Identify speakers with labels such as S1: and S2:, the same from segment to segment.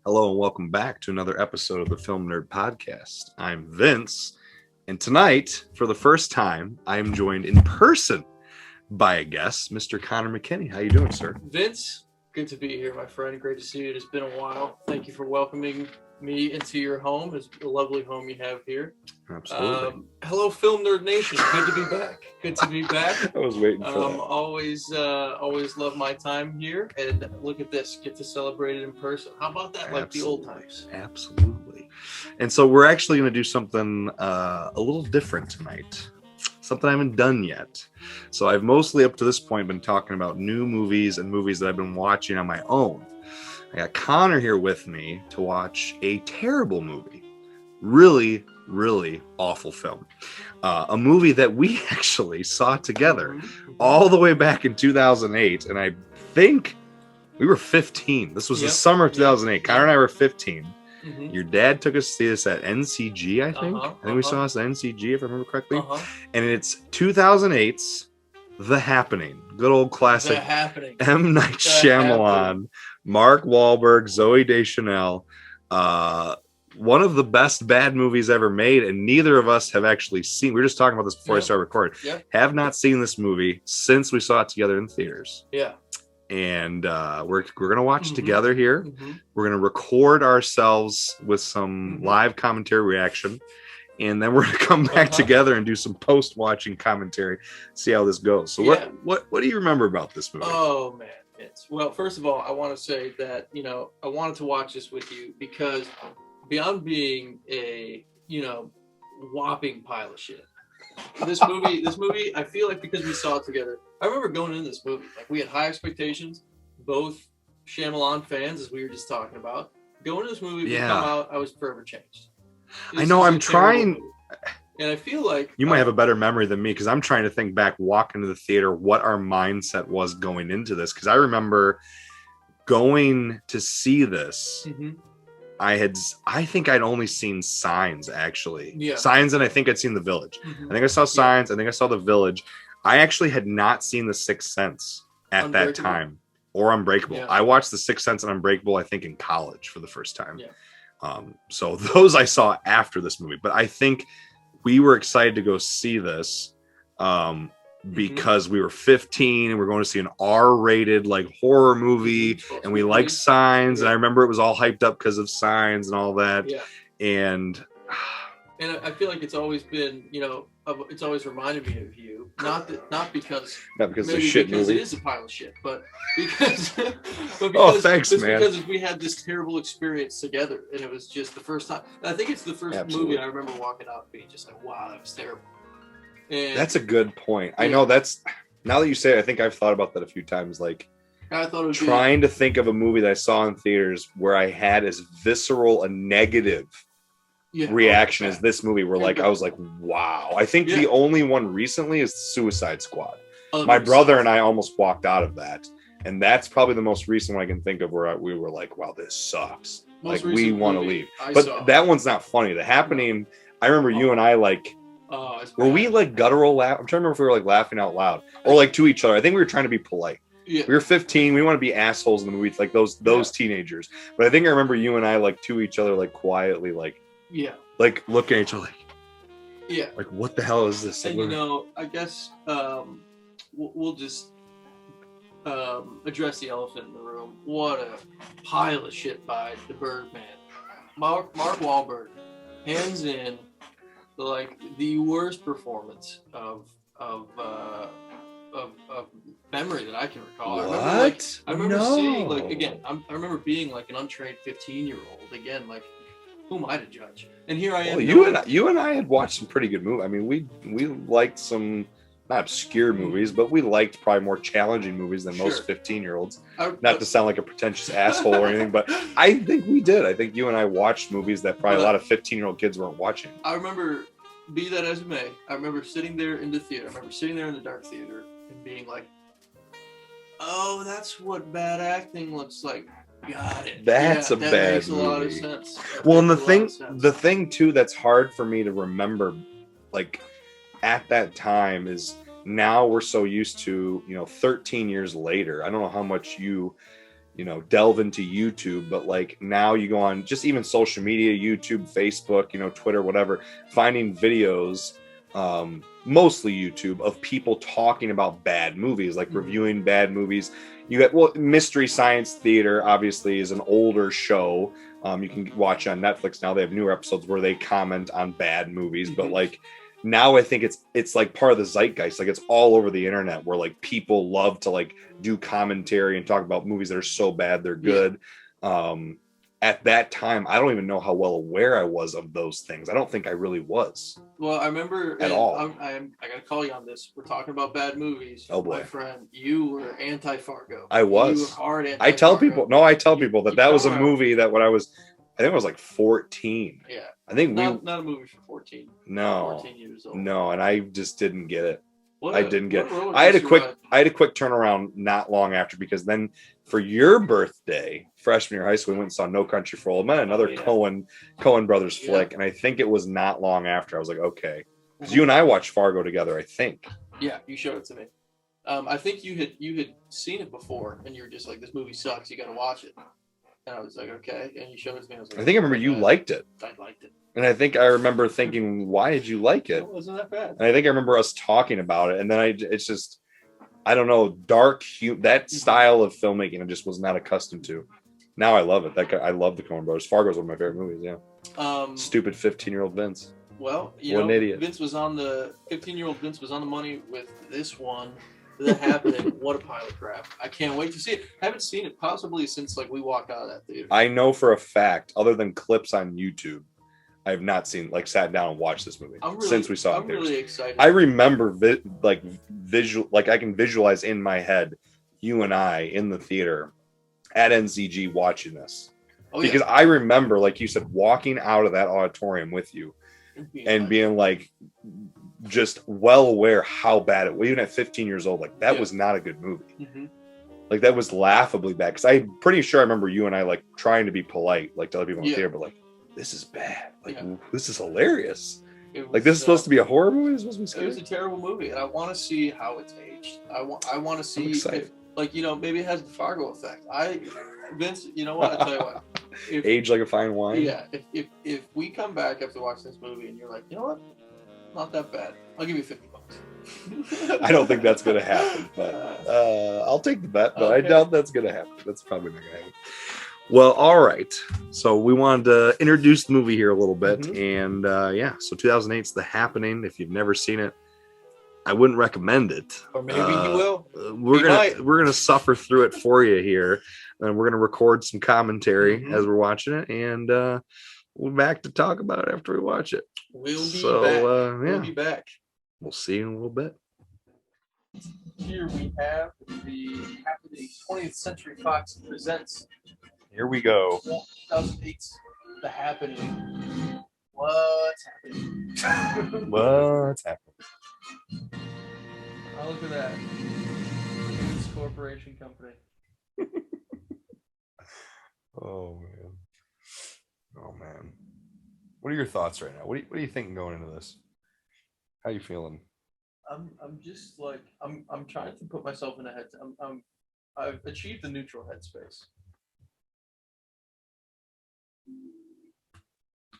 S1: Hello and welcome back to another episode of the TheFilmNerd Podcast. I'm Vince, and tonight, for the first time, I am joined in person by a guest, Mr. Connor McKinney. How you doing, sir?
S2: Vince, good to be here, my friend. Great to see you. It's been a while. Thank you for welcoming me into your home. It's a lovely home you have here.
S1: Absolutely.
S2: Hello, Film Nerd Nation. Good to be back. Good to be back.
S1: I was waiting for that.
S2: Always love my time here. And look at this. Get to celebrate it in person. How about that? Like the old times.
S1: Absolutely. And so we're actually going to do something a little different tonight. Something I haven't done yet. So I've mostly up to this point been talking about new movies and movies that I've been watching on my own. I got Connor here with me to watch a terrible movie. Really, really awful film. A movie that we actually saw together all the way back in 2008. And I think we were 15. This was the summer of 2008. Connor and I were 15. Mm-hmm. Your dad took us to see this at NCG, I think. I think we saw us at NCG, if I remember correctly. And it's 2008's The Happening. Good old classic.
S2: The Happening.
S1: M. Night Shyamalan, Mark Wahlberg, Zooey Deschanel. One of the best bad movies ever made, and neither of us have actually seen. We were just talking about this before I started recording. Have not seen this movie since we saw it together in theaters. And we're gonna watch it together here. We're gonna record ourselves with some live commentary reaction, and then we're gonna come back together and do some post-watching commentary, see how this goes. So what do you remember about this movie?
S2: Oh man, well, first of all, I want to say that I wanted to watch this with you because beyond being a whopping pile of shit, this movie, I feel like because we saw it together. I remember going into this movie, like we had high expectations, both Shyamalan fans, as we were just talking about. Going into this movie, we come out, I was forever changed.
S1: I know, I'm trying,
S2: and I feel like
S1: you might have a better memory than me, because I'm trying to think back, walking to the theater, what our mindset was going into this, because I remember going to see this. I think I'd only seen Signs, actually. Signs, and I think I'd seen The Village. I think I saw Signs. I think I saw The Village. I actually had not seen The Sixth Sense at that time, or Unbreakable. I watched The Sixth Sense and Unbreakable, I think, in college for the first time. So those I saw after this movie. But I think we were excited to go see this because we were 15 and we're going to see an R-rated horror movie, and we liked Signs, and I remember it was all hyped up because of Signs and all that. And
S2: I feel like it's always been, it's always reminded me of you. Not because
S1: it's a shit
S2: because
S1: movie.
S2: It is a pile of shit, but because
S1: oh, thanks, man.
S2: Because we had this terrible experience together, and it was just the first time. I think it's the first movie I remember walking out and being just like, "Wow, that was terrible." And
S1: that's a good point. I know that's, now that you say it, I think I've thought about that a few times. Like,
S2: I thought it was
S1: trying to think of a movie that I saw in theaters where I had as visceral a negative reaction as this movie, where I was like, wow. I think the only one recently is Suicide Squad. My brother and I almost walked out of that, and that's probably the most recent one I can think of where we were like, wow, this sucks. We want to leave. But that one's not funny. The Happening, I remember you and I were we guttural laugh? I'm trying to remember if we were laughing out loud or to each other. I think we were trying to be polite. We were 15. We want to be assholes in the movie, those teenagers. But I think I remember you and I to each other quietly looking at each other what the hell is this?
S2: And I guess we'll just address the elephant in the room. What a pile of shit by the Birdman. Mark Wahlberg, hands in, the worst performance of memory that I can recall.
S1: What?
S2: I remember seeing again. I remember being an untrained 15-year-old again. Who am I to judge? And here I am.
S1: Well, you and I had watched some pretty good movies. I mean, we liked some not obscure movies, but we liked probably more challenging movies than most 15-year-olds. Not to sound like a pretentious asshole or anything, but I think we did. I think you and I watched movies that probably a lot of 15-year-old kids weren't watching.
S2: I remember, be that as it may, I remember sitting there in the theater. I remember sitting there in the dark theater and being like, oh, that's what bad acting looks like. Got it.
S1: That's a
S2: that
S1: bad
S2: makes
S1: movie.
S2: A lot of sense.
S1: Well, and the thing too that's hard for me to remember, at that time, is now we're so used to 13 years later. I don't know how much you delve into YouTube, but like now you go on just even social media, YouTube, Facebook, Twitter, whatever, finding videos, mostly YouTube, of people talking about bad movies, like reviewing bad movies. You got, Mystery Science Theater obviously is an older show. You can watch on Netflix now. They have newer episodes where they comment on bad movies, but like now I think it's like part of the zeitgeist. Like it's all over the internet where like people love to like do commentary and talk about movies that are so bad they're good. At that time, I don't even know how well aware I was of those things. I don't think I really was.
S2: Well, I remember
S1: at all.
S2: I gotta call you on this. We're talking about bad movies.
S1: Oh boy,
S2: my friend, you were anti-Fargo.
S1: I was.
S2: You were hard anti-Fargo.
S1: I tell people that was a movie that when I think I was like 14.
S2: Yeah.
S1: I think
S2: not a movie for 14.
S1: No.
S2: 14 years old.
S1: No, and I just didn't get it. I had a quick turnaround not long after, because then for your birthday, freshman year of high school, we went and saw No Country for Old Men, another Coen brothers flick, and I think it was not long after I was like, okay, because you and I watched Fargo together, I think.
S2: Yeah, you showed it to me. I think you had seen it before, and you were just like, this movie sucks, you got to watch it. And I was like, okay, and you showed it to me. I was like,
S1: I think I remember you liked it.
S2: I liked it.
S1: And I think I remember thinking, why did you like it?
S2: It wasn't that bad.
S1: And I think I remember us talking about it. And then it's just, I don't know, dark, that style of filmmaking I just was not accustomed to. Now I love it. I love the Coen brothers. Fargo is one of my favorite movies, yeah. Stupid 15-year-old Vince.
S2: Well,
S1: an idiot.
S2: 15-year-old Vince was on the money with this one. That happening. What a pile of crap. I can't wait to see it. I haven't seen it possibly since like we walked out of that theater.
S1: I know for a fact, other than clips on YouTube, I have not sat down and watched this movie since we saw it.
S2: I'm really excited.
S1: I remember I can visualize in my head you and I in the theater at NCG watching this. Because I remember, like you said, walking out of that auditorium with you and being like, just well aware how bad it was. Even at 15 years old, like that was not a good movie. Like that was laughably bad. Because I'm pretty sure I remember you and I like trying to be polite, like to other people in the theater, but like, this is bad. Like this is hilarious. Like this is supposed to be a horror movie. It's supposed to be scary.
S2: It was a terrible movie, and I want to see how it's aged. I want to see if, like, maybe it has the Fargo effect. Vince, you know what? I tell you what.
S1: Age like a fine wine.
S2: Yeah. If we come back after watching this movie and you're like, you know what? Not that bad. I'll give you $50.
S1: I don't think that's going to happen, but I'll take the bet, but okay. I doubt that's going to happen. That's probably not going to happen. Well, all right. So we wanted to introduce the movie here a little bit. And so 2008's The Happening. If you've never seen it, I wouldn't recommend it.
S2: Or maybe you will.
S1: We're gonna suffer through it for you here. And we're gonna record some commentary as we're watching it. And we'll be back to talk about it after we watch it.
S2: We'll be back.
S1: We'll see you in a little bit.
S2: Here we have the Happening 20th Century Fox presents.
S1: Here we go.
S2: 2008's The Happening. What's happening?
S1: What's happening?
S2: Oh, look at that. It's Corporation Company.
S1: Oh man. What are your thoughts right now? What are you thinking going into this? How are you feeling?
S2: I'm just like I'm trying to put myself in a head. I've achieved the neutral headspace.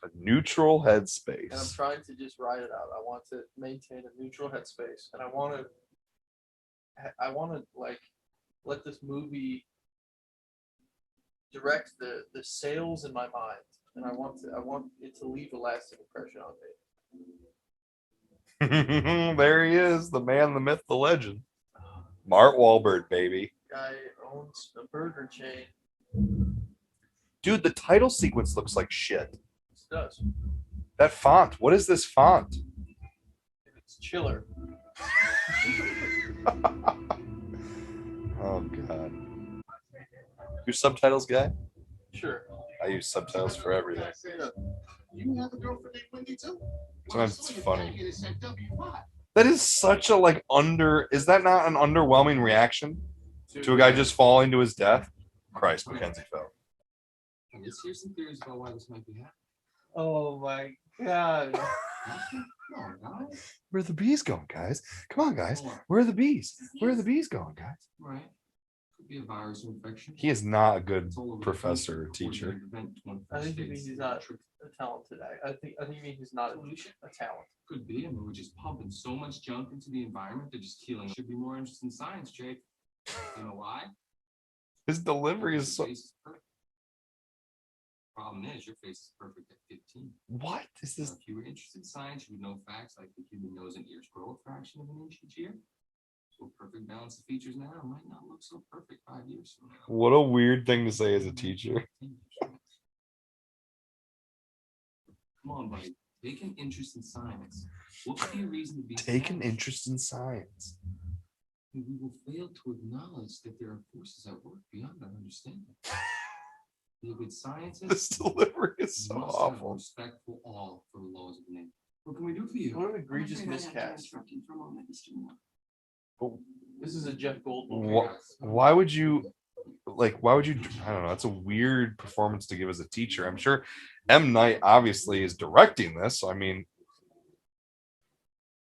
S1: A neutral headspace.
S2: And I'm trying to just ride it out. I want to maintain a neutral headspace, and I want to like let this movie direct the sails in my mind, and I want it to leave a lasting impression on
S1: me. There he is, the man, the myth, the legend. Mark Wahlberg, baby.
S2: Guy owns a burger chain.
S1: Dude, the title sequence looks like shit.
S2: It does.
S1: That font. What is this font?
S2: It's Chiller.
S1: Oh, God. You subtitles guy?
S2: Sure.
S1: I use subtitles for everything.
S3: You have a girlfriend named Wendy too?
S1: Sometimes it's funny. That is such a is that not an underwhelming reaction to a guy just falling to his death? Christ, Mackenzie fell.
S3: Let's hear some theories about why this might be happening.
S2: Oh my God.
S1: Where are the bees going, guys? Come on, guys. Where are the bees? Where are the bees going, guys?
S3: Right. Could be a virus infection.
S1: He is not a good professor or teacher.
S2: I think it means he's not a talented actor. I think it means he's not a talent.
S3: Could be. I mean, we're just pumping so much junk into the environment. They're just killing. Should be more interested in science, Jake. You know why?
S1: His delivery is so.
S3: Problem is, your face is perfect at 15.
S1: What is this?
S3: If you were interested in science, you would know facts like the human nose and ears grow a fraction of an inch each year. So perfect balance of features now might not look so perfect 5 years from now.
S1: What a weird thing to say as a teacher.
S3: Come on, buddy. Take an interest in science. What could be a reason to be
S1: Take an interest in science.
S3: We will fail to acknowledge that there are forces at work beyond our understanding. Be a good scientist.
S1: This delivery is so awful.
S3: Respectful all for the laws of nature. What can we do for you?
S2: What an egregious miscast.
S1: Oh.
S2: This is a Jeff Goldblum.
S1: Why would you? I don't know. That's a weird performance to give as a teacher. I'm sure M. Night obviously is directing this. So, I mean,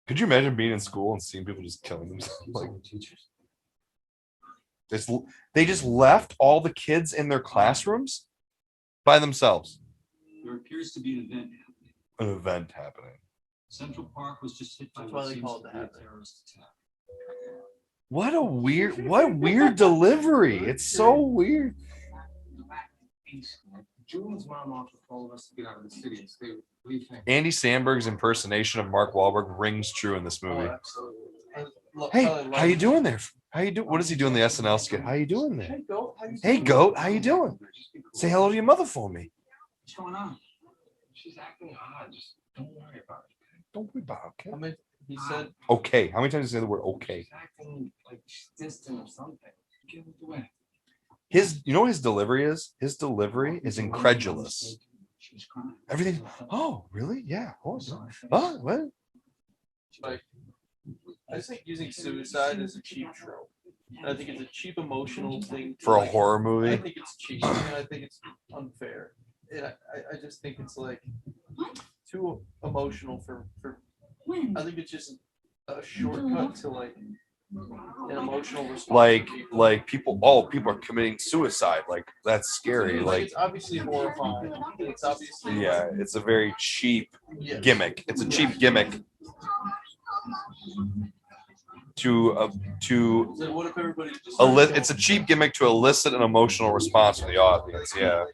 S1: could you imagine being in school and seeing people just killing themselves? Like, they just left all the kids in their classrooms by themselves.
S3: There appears to be an event happening.
S1: An event happening.
S3: Central Park was just hit by
S2: That's why they call it the
S3: terrorist attack.
S1: What weird delivery. It's so weird.
S3: Julian's mom offered all of us to get out of the city and stay with. What do you think?
S1: Andy Samberg's impersonation of Mark Wahlberg rings true in this movie.
S2: Oh, absolutely.
S1: Hey, how you doing there? How you do? What does he do in the SNL skit? How you doing there? Hey, goat, how you doing? Say hello to your mother for me.
S3: What's going on? She's acting odd. Just don't worry about it.
S1: Don't worry about it. Okay.
S2: He said
S1: Okay. How many times did he say the word okay?
S3: She's acting like she's distant or something. Give it away.
S1: You know what his delivery is? His delivery is incredulous. Everything. Oh, really? Yeah. Oh, what?
S2: Like, I just think using suicide is a cheap trope. I think it's a cheap emotional thing
S1: For a horror movie.
S2: I think it's cheap. And I think it's unfair. And I just think it's like too emotional for. I think it's just a shortcut to like an emotional response.
S1: Like people are committing suicide. Like that's scary. Like
S2: it's obviously horrifying. It's obviously
S1: it's a very cheap gimmick. It's a cheap gimmick to
S2: what if everybody just
S1: it's a cheap gimmick to elicit an emotional response from the audience. Yeah.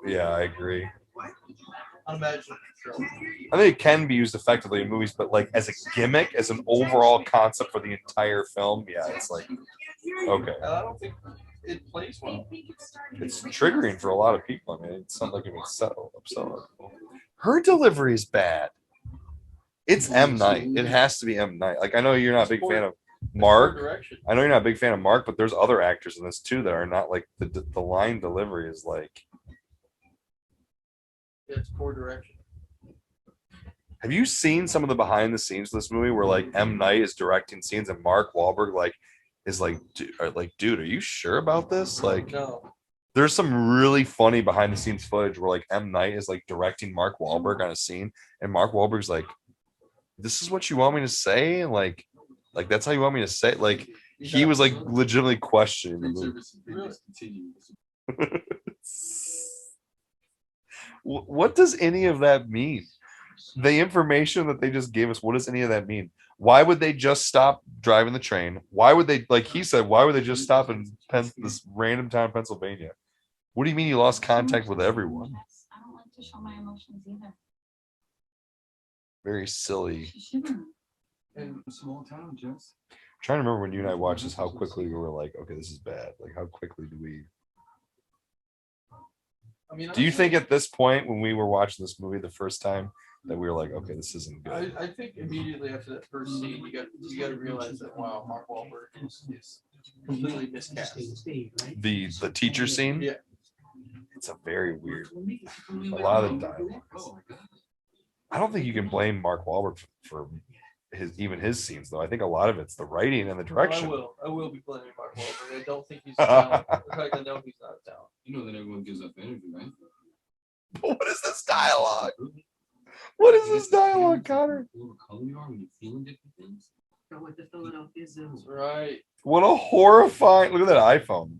S1: Yeah, I agree.
S2: Unimaginable.
S1: I think it can be used effectively in movies, but like as a gimmick, as an overall concept for the entire film, yeah, it's like okay.
S2: I don't think it plays well.
S1: It's triggering for a lot of people. I mean, it's not like it would upset. Her delivery is bad. It's M. Night. It has to be M. Night. Like I know you're not a big fan of Mark. I know you're not a big fan of Mark, but there's other actors in this too that are not like the line delivery is like.
S2: It's poor direction.
S1: Have you seen some of the behind the scenes of this movie where like M. Night is directing scenes and Mark Wahlberg is like, dude, are you sure about this? Like,
S2: no.
S1: There's some really funny behind the scenes footage where like M. Night is like directing Mark Wahlberg on a scene, and Mark Wahlberg's like, "This is what you want me to say?" And like that's how you want me to say it? Like he was like legitimately questioning the movie. What does any of that mean? The information that they just gave us, what does any of that mean? Why would they just stop driving the train? Why would they, like he said, why would they just stop in this random town in Pennsylvania? What do you mean you lost contact with everyone?
S4: I don't like to show my emotions either.
S1: Very silly.
S3: In a small town, Jess.
S1: I'm trying to remember when you and I watched this, how quickly we were like, okay, this is bad. Like, how quickly do we... Do you think at this point when we were watching this movie the first time that we were like, okay, this isn't good?
S2: I think immediately after that first scene, you got to realize that wow, Mark Wahlberg is completely miscast.
S1: The teacher scene,
S2: yeah,
S1: it's a very weird. A lot of the dialogue. I don't think you can blame Mark Wahlberg for his scenes though. I think a lot of it's the writing and the direction.
S2: I will be blaming Mark Wahlberg. I don't think he's a talent. In fact, I know he's not a talent.
S3: You know that everyone gives up energy, right?
S1: But what is this dialogue? What is this dialogue, Connor?
S3: The color you are when you're feeling different things. with the Philadelphia Zoo.
S2: That's right.
S1: What a horrifying... Look at that iPhone.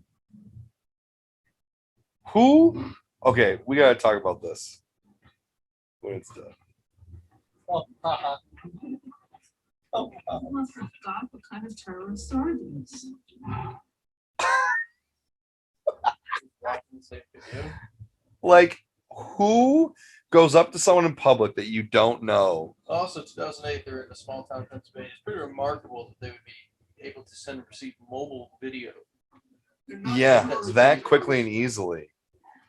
S1: Who? Okay, we gotta talk about this. When it's done.
S3: I forgot what kind of terrorists are these.
S1: Like, who goes up to someone in public that you don't know?
S2: Also, 2008, they're in a small town in Pennsylvania. It's pretty remarkable that they would be able to send and receive mobile video.
S1: Yeah, that quickly and easily.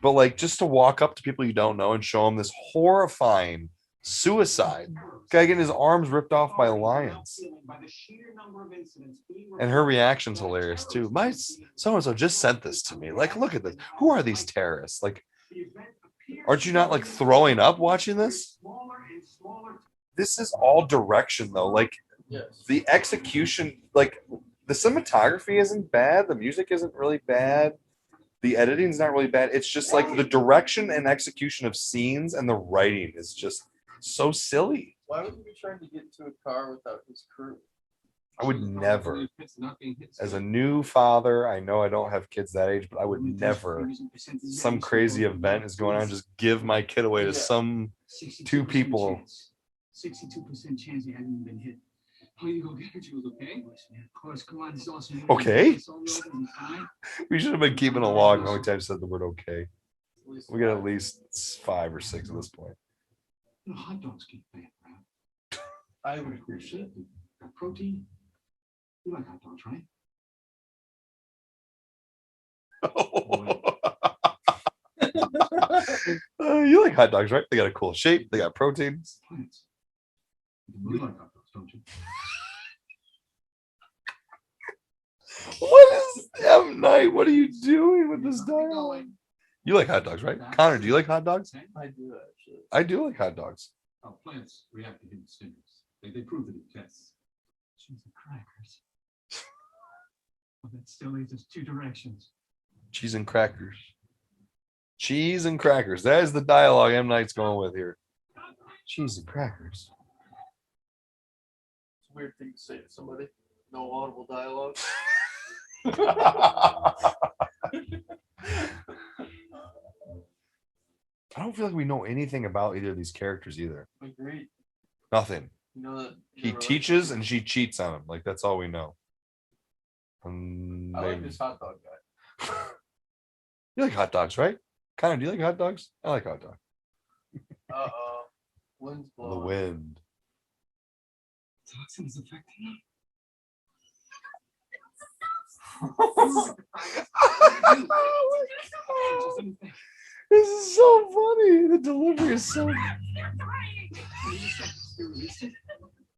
S1: But like, just to walk up to people you don't know and show them this horrifying suicide. Guy getting his arms ripped off by lions. And her reaction's hilarious too. My so-and-so just sent this to me. Like, look at this. Who are these terrorists? Like, aren't you not like throwing up watching this? This is all direction though. Like,
S2: Yes.
S1: the execution, like the cinematography isn't bad. The music isn't really bad. The editing's not really bad. It's just like the direction and execution of scenes and the writing is just so silly.
S2: Why would he be trying to get into a car without his crew?
S1: I would never, as a new father, I know I don't have kids that age, but I would never, some crazy event is going on, just give my kid away to some two people.
S3: 62% chance he hadn't been hit. Oh, you go get her. She was okay? Of course, come on. This awesome.
S1: Okay? We should have been keeping a log how many times I said the word okay. We got at least 5 or 6 at this point.
S3: You know, hot dogs keep bad, right?
S2: I would appreciate it.
S3: Got protein. You like hot dogs, right?
S1: You like hot dogs, right? They got a cool shape. They got protein.
S3: Plants. You like hot dogs, don't you?
S1: What is M. Night? What are you doing with this dialogue? You like hot dogs, right? Connor, do you like hot dogs?
S2: I do actually.
S1: I do like hot dogs.
S3: Oh, plants react to hidden stimulus. They prove it in tests. Cheese and crackers. Well, that still leaves us 2 directions.
S1: Cheese and crackers. Cheese and crackers. That is the dialogue M. Night's going with here. Cheese and crackers.
S2: It's a weird thing to say to somebody. No audible dialogue.
S1: I don't feel like we know anything about either of these characters either.
S2: Agreed.
S1: Nothing.
S2: You know that
S1: He teaches and she cheats on him. Like, that's all we know.
S2: I like this hot dog guy.
S1: You like hot dogs, right? Connor, do you like hot dogs? I like hot dogs.
S2: Uh-oh. Wind's blowing.
S1: The wind.
S3: Toxins affecting him.
S1: This is so funny. The delivery is so.
S3: We're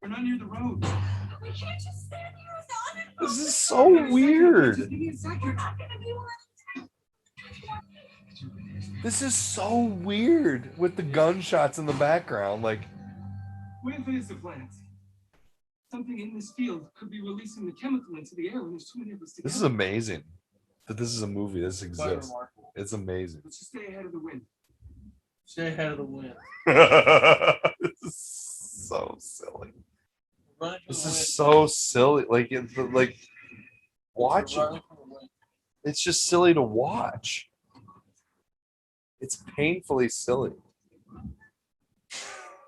S3: not near the road.
S4: We can't just stand here.
S1: This is so weird. This is so weird with the gunshots in the background. Like,
S3: What if it is the plants? Something in this field could be releasing the chemical into the air when there's too many of us together.
S1: this is amazing that this is a movie. This
S2: Quite
S1: exists.
S2: remarkable.
S1: It's amazing.
S3: Let's just stay ahead of the wind.
S2: Stay ahead of the wind.
S1: This is so silly.
S2: Run into
S1: This
S2: the wind.
S1: is so silly. Like, it's like watching.
S2: Running from the wind.
S1: It's just silly to watch. It's painfully silly.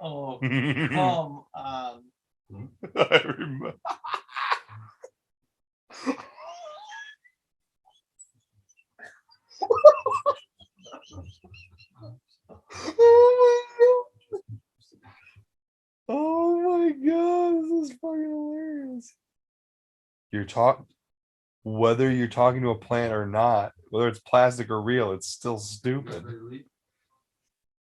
S2: Oh,
S1: I
S2: come on.
S1: remember. Oh my god, this is fucking hilarious. Whether you're talking to a plant or not, whether it's plastic or real, it's still stupid.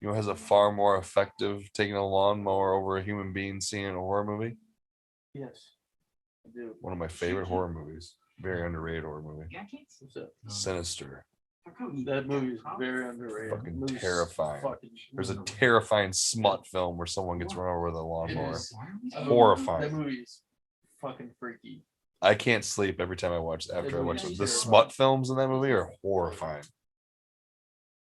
S1: You know, has a far more effective taking a lawnmower over a human being scene in a horror movie.
S2: Yes, I do.
S1: One of my favorite horror movies. Very underrated horror movie.
S2: What's that?
S1: Sinister.
S2: That movie is very underrated.
S1: Fucking
S2: Movie's
S1: terrifying.
S2: fucking
S1: There's a
S2: underrated.
S1: terrifying smut film where someone gets run over with a
S2: It
S1: lawnmower.
S2: is.
S1: Horrifying.
S2: That movie is fucking freaky.
S1: I can't sleep every time I watch. After I watch
S2: movie
S1: them.
S2: is
S1: The
S2: terrifying.
S1: smut films in that movie are horrifying.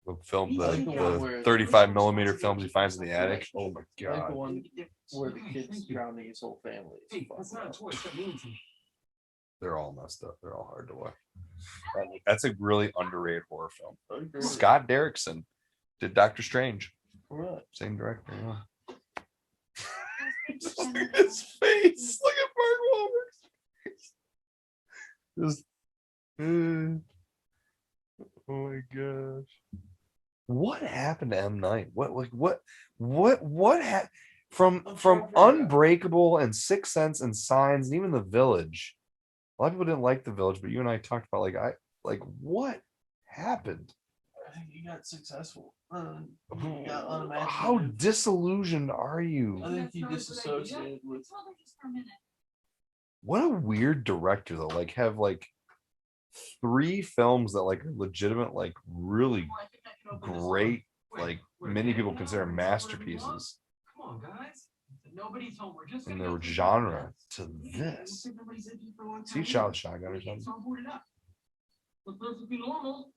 S1: The film,
S2: I like the one where-
S1: the 35 millimeter films he finds in the attic. Oh my
S2: I like the
S1: god.
S2: one where the kid's drowning his whole family. It's
S3: Hey,
S2: fucked
S3: that's not a
S2: up.
S3: toy. Stop moving to me.
S1: They're all messed up. They're all hard to watch. That's a really underrated horror film.
S2: I agree.
S1: Scott Derrickson did Doctor Strange.
S2: Right.
S1: Same director. Yeah. Just look at his face. Look at Mark Wahlberg's face. Just, oh my gosh. What happened to M. Night? What from Unbreakable and Sixth Sense and Signs and even The Village. A lot of people didn't like The Village, but you and I talked about what happened?
S2: I think he got successful. He got unimaginative.
S1: How disillusioned are you?
S2: I think he disassociated with.
S1: What a weird director though. Have 3 films that are legitimate, really great, many people consider masterpieces
S3: Come on, guys. Nobody's home. We're just
S1: in their genre to this. See Child Shotgun or something?
S3: Look perfectly normal.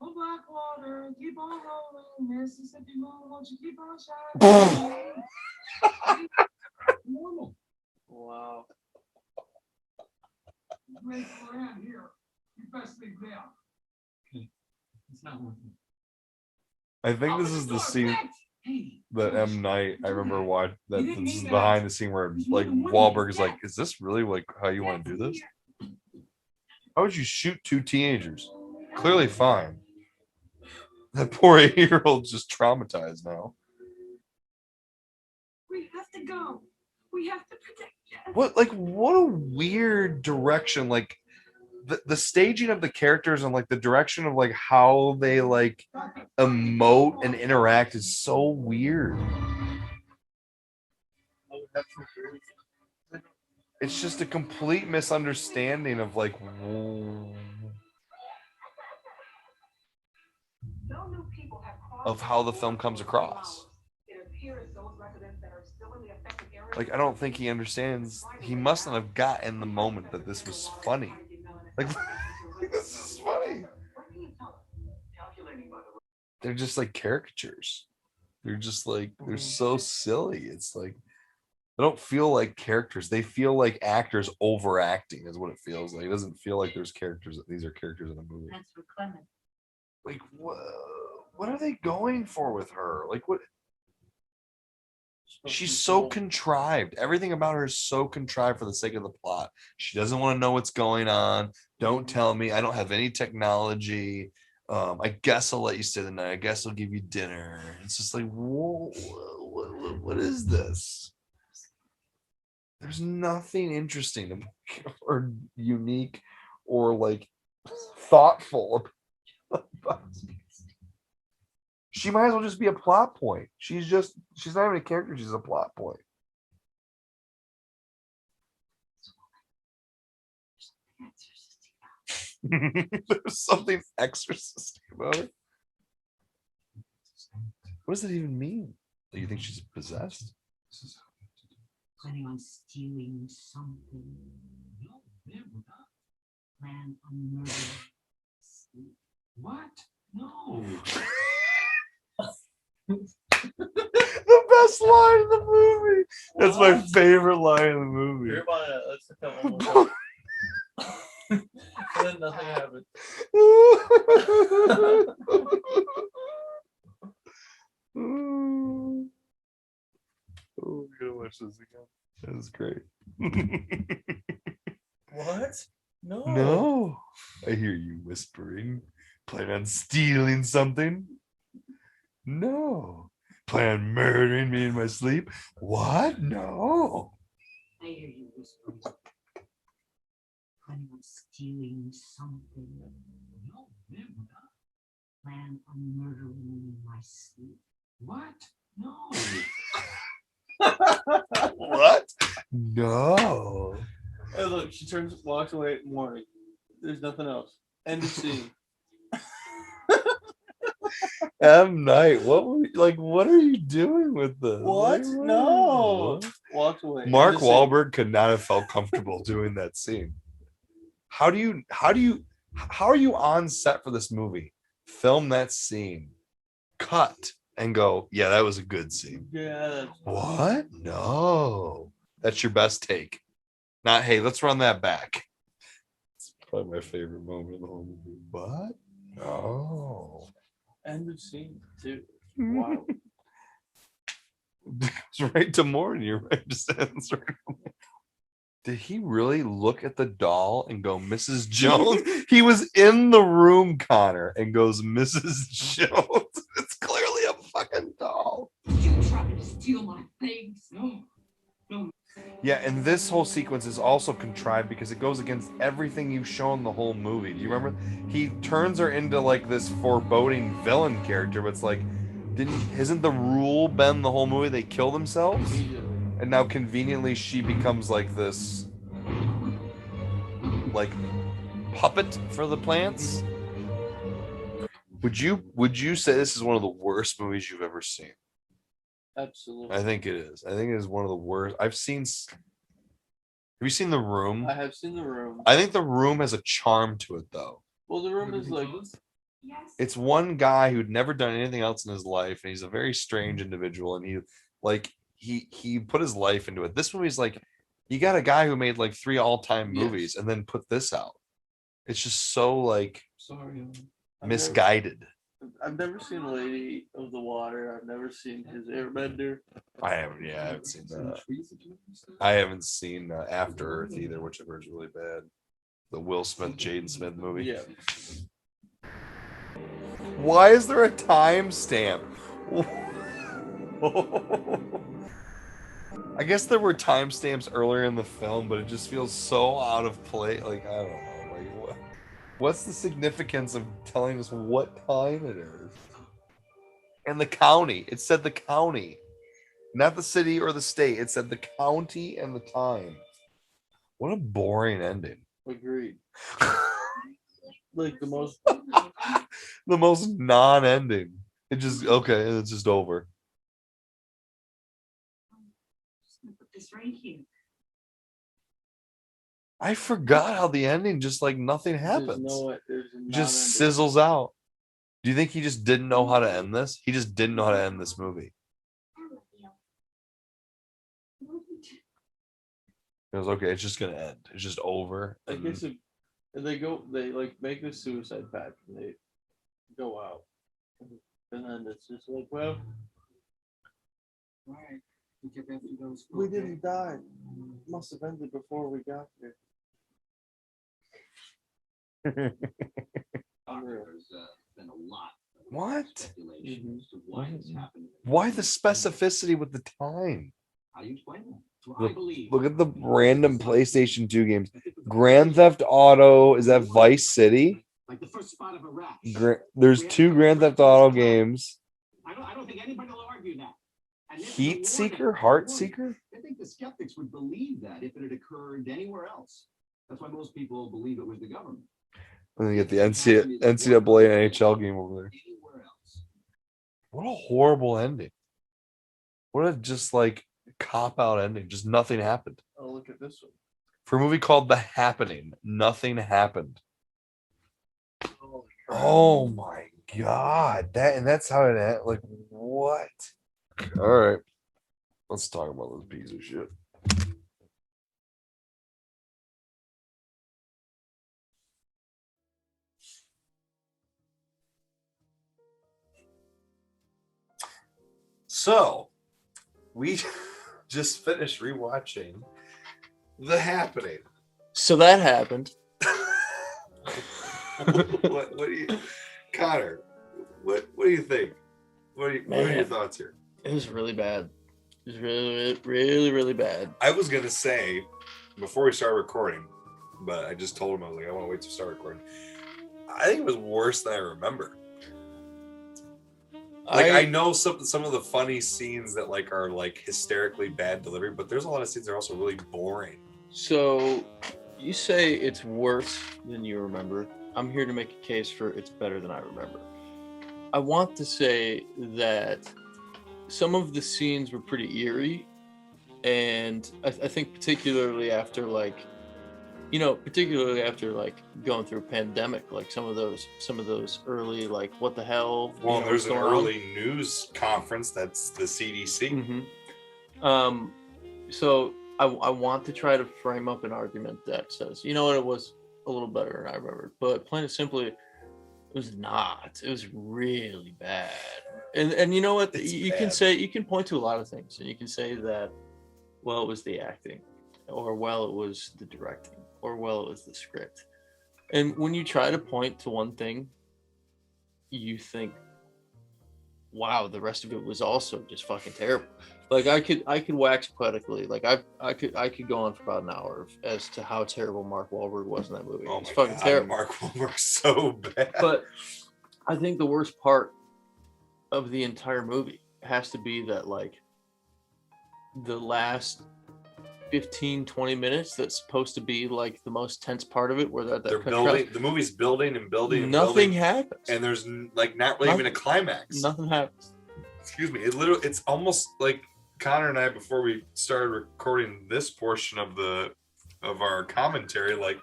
S3: Oh, Blackwater, keep on rolling. Mississippi moon, won't you keep on shining? Normal.
S2: Wow.
S3: Great around here. You best leave there. It's not working.
S1: I think this is the scene that M. Night, I remember watching that this is behind the scene where Wahlberg is like, is this really how you want to do this? How would you shoot 2 teenagers? Clearly fine. That poor 8-year-old's just traumatized now.
S4: We have to go. We have to protect Jeff.
S1: What a weird direction. The staging of the characters and the direction of how they emote and interact is so weird. It's just a complete misunderstanding of of how the film comes across. I don't think he understands. He must not have got in the moment that this was funny. This is funny. They're just caricatures. They're just they're so silly. It's they don't feel like characters. They feel like actors overacting is what it feels like. It doesn't feel like there's characters. These are characters in a movie.
S4: That's for Clement.
S1: What are they going for with her? What? She's so contrived. Everything about her is so contrived for the sake of the plot. She doesn't want to know what's going on. Don't tell me. I don't have any technology. I guess I'll let you stay the night. I guess I'll give you dinner. It's just whoa, what is this? There's nothing interesting or unique or thoughtful about it. She might as well just be a plot point. She's not even a character, she's a plot point. There's something exorcistic about her. What does that even mean? Do you think she's possessed?
S4: Planning on stealing something.
S3: No, man, we're not.
S4: Plan on murder.
S3: What? No.
S1: The best line in the movie. That's my favorite line in the movie.
S2: Let's tell one more time. And then nothing happened.
S1: Oh, we gotta watch this again. That is great.
S2: What? No.
S1: No. I hear you whispering. Plan on stealing something? No. Plan on murdering me in my sleep? What? No.
S4: I hear you whispering. Planning on stealing something.
S3: No, man, we're not.
S4: Plan on murdering me in my sleep.
S3: What? No.
S1: What? No.
S2: Hey, look, she walks away at morning. There's nothing else. End of scene.
S1: M. Night, what are you doing with this?
S2: What? No. Walks away.
S1: Mark
S2: End of scene.
S1: Wahlberg could not have felt comfortable doing that scene. How are you on set for this movie film that scene, cut, and go, yeah, that was a good scene.
S2: Yeah.
S1: What? No. That's your best take. Not, hey, let's run that back. It's probably my favorite moment of the whole movie. What? No.
S2: End of scene, too. Wow.
S1: It's right to Morton. You're right. Just ends right. Did he really look at the doll and go, Mrs. Jones? He was in the room, Connor, and goes, Mrs. Jones. It's clearly a fucking doll.
S4: You tried to steal my things. No.
S1: Yeah, and this whole sequence is also contrived because it goes against everything you've shown the whole movie. Do you remember? He turns her into like this foreboding villain character, but it's like, isn't the rule been the whole movie they kill themselves? And now conveniently she becomes like this like puppet for the plants. Would you say this is one of the worst movies you've ever seen?
S2: Absolutely.
S1: I think it is. I think it is one of the worst. Have you seen The Room?
S2: I have seen The Room.
S1: I think The Room has a charm to it though.
S2: Well, The Room is like,
S4: Yes.
S1: It's one guy who'd never done anything else in his life, and he's a very strange individual, and he put his life into it. This movie's like, you got a guy who made like 3 all-time movies and then put this out. It's just so like misguided.
S2: I've never seen Lady of the Water. I've never seen his Airbender.
S1: I haven't seen that. I haven't seen After Earth either, which I've heard is really bad. The Will Smith, Jaden Smith movie.
S2: Yeah.
S1: Why is there a timestamp? I guess there were timestamps earlier in the film, but it just feels so out of place. Like, I don't know. Like, what's the significance of telling us what time it is? And the county. It said the county. Not the city or the state. It said the county and the time. What a boring ending.
S2: Agreed. Like the most
S1: The most non-ending. It just, okay, it's just over.
S4: Put this right here.
S1: I forgot how the ending just like nothing happens. Just sizzles out. Do you think he just didn't know how to end this? He just didn't know how to end this movie. It was okay, it's just gonna end. It's just over.
S2: I guess if they like make the suicide pact and they go out. And then it's just like, well,
S3: Right. You get after you go to school,
S2: we
S3: okay?
S2: didn't die. Must have ended before we got here.
S3: There's been a lot of
S1: What?
S3: speculation as to why this happened.
S1: Why the specificity with the time?
S3: How do you explain that? So I believe.
S1: Look at the random PlayStation 2 games. Grand Theft Auto, is that Vice City?
S3: Like the first spot of a rash.
S1: There's 2 Grand Theft Auto games.
S3: I don't think anybody will argue that. And this is a
S1: Heat
S3: warning.
S1: Seeker? Heart Seeker?
S3: I think the skeptics would believe that if it had occurred anywhere else. That's why most people believe it was the government.
S1: And then you get the NCAA and NHL game over there.
S3: Anywhere else.
S1: What a horrible ending. What a just like cop-out ending. Just nothing happened.
S2: Oh, look at this one.
S1: For a movie called The Happening, nothing happened.
S2: Oh,
S1: Oh my god. That's how it ended. Like, what? All right. Let's talk about this piece of shit. So, we just finished rewatching The Happening.
S2: so that happened.
S1: what do you, Connor? What do you think? What are your thoughts here?
S2: It was really bad. It was really, really, really bad.
S1: I was gonna say before we start recording, but I just told him I was like, I want to wait to start recording. I think it was worse than I remember. Like I know some of the funny scenes that like are like hysterically bad delivery, but there's a lot of scenes that are also really boring.
S2: So you say it's worse than you remember. I'm here to make a case for it's better than I remember. I want to say that some of the scenes were pretty eerie, and I think particularly after like particularly after like going through a pandemic, like some of those early like what the hell.
S1: Well, there's an early news conference that's the CDC.
S2: Mm-hmm. So I want to try to frame up an argument that says, you know what, it was a little better than I remembered, but plain and simply, it was not. It was really bad. And you know what? You can point to a lot of things, and you can say that, well, it was the acting, or well, it was the directing, or well, it was the script. And when you try to point to one thing, you think, wow, the rest of it was also just fucking terrible. Like I could wax poetically. Like I could go on for about an hour as to how terrible Mark Wahlberg was in that movie.
S1: Oh
S2: it's
S1: my
S2: fucking
S1: God,
S2: terrible.
S1: Mark Wahlberg's so bad.
S2: But I think the worst part of the entire movie has to be that like the last 15-20 minutes that's supposed to be like the most tense part of it, where they're building,
S1: the movie's building and building and
S2: nothing
S1: building,
S2: happens,
S1: and there's like not really even a climax.
S2: Nothing happens.
S1: Excuse me. It's almost like Connor and I, before we started recording this portion of our commentary, like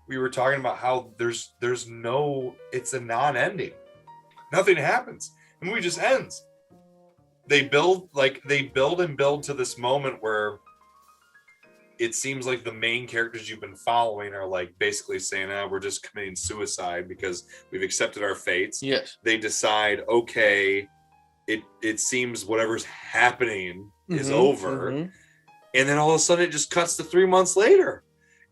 S1: we were talking about how there's no, it's a non-ending. Nothing happens. The movie just ends. They build and build to this moment where it seems like the main characters you've been following are like basically saying, we're just committing suicide because we've accepted our fates.
S2: Yes.
S1: They decide, okay, it seems whatever's happening is over. Mm-hmm. And then all of a sudden it just cuts to 3 months later.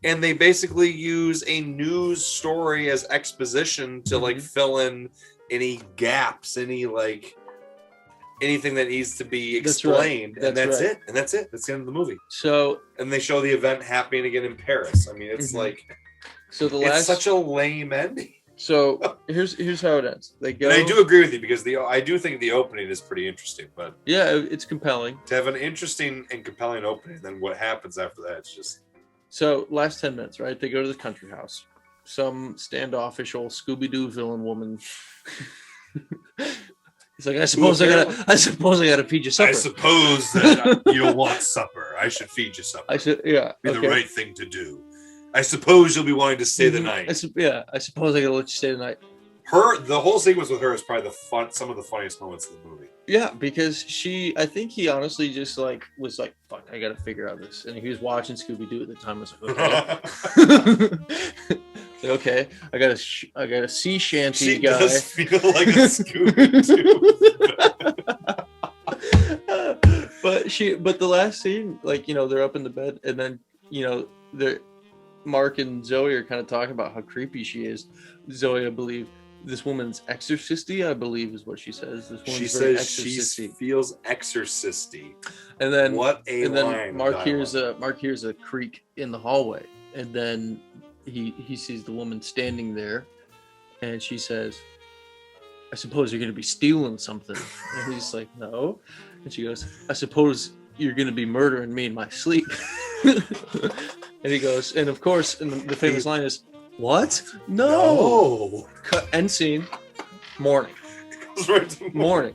S1: And they basically use a news story as exposition to like fill in any gaps, anything that needs to be explained. That's it. And that's it. That's the end of the movie.
S2: So,
S1: and they show the event happening again in Paris. I mean, it's like, it's such a lame ending.
S2: So here's how it ends. They go.
S1: And I do agree with you because I do think the opening is pretty interesting, but
S2: yeah, it's compelling.
S1: To have an interesting and compelling opening, then what happens after that? It's just.
S2: So last 10 minutes, right? They go to the country house. Some standoffish old Scooby-Doo villain woman. He's like, I suppose I gotta feed you supper.
S1: I suppose that you don't want supper. I should feed you supper.
S2: Be
S1: the right thing to do. I suppose you'll be wanting to stay the night.
S2: I suppose I gotta let you stay the night.
S1: The whole sequence with her is probably some of the funniest moments of the movie.
S2: Yeah, because I think he honestly just like was like, fuck, I gotta figure out this. And he was watching Scooby-Doo at the time. I was like, okay. I got a sea shanty
S1: she
S2: guy.
S1: Does feel like a
S2: Scooby-Doo. But the last scene, like, they're up in the bed, and then Mark and Zoe are kind of talking about how creepy she is. Zoe, I believe, this woman's exorcisty, I believe is what she says.
S1: She says she feels exorcisty.
S2: And then
S1: Mark
S2: hears a creak in the hallway, and then he sees the woman standing there, and she says, I suppose you're going to be stealing something. And he's like, no. And she goes, I suppose you're going to be murdering me in my sleep. And he goes, and of course, and the famous line is, what? No. Cut end scene. Morning.
S1: Right to
S2: morning.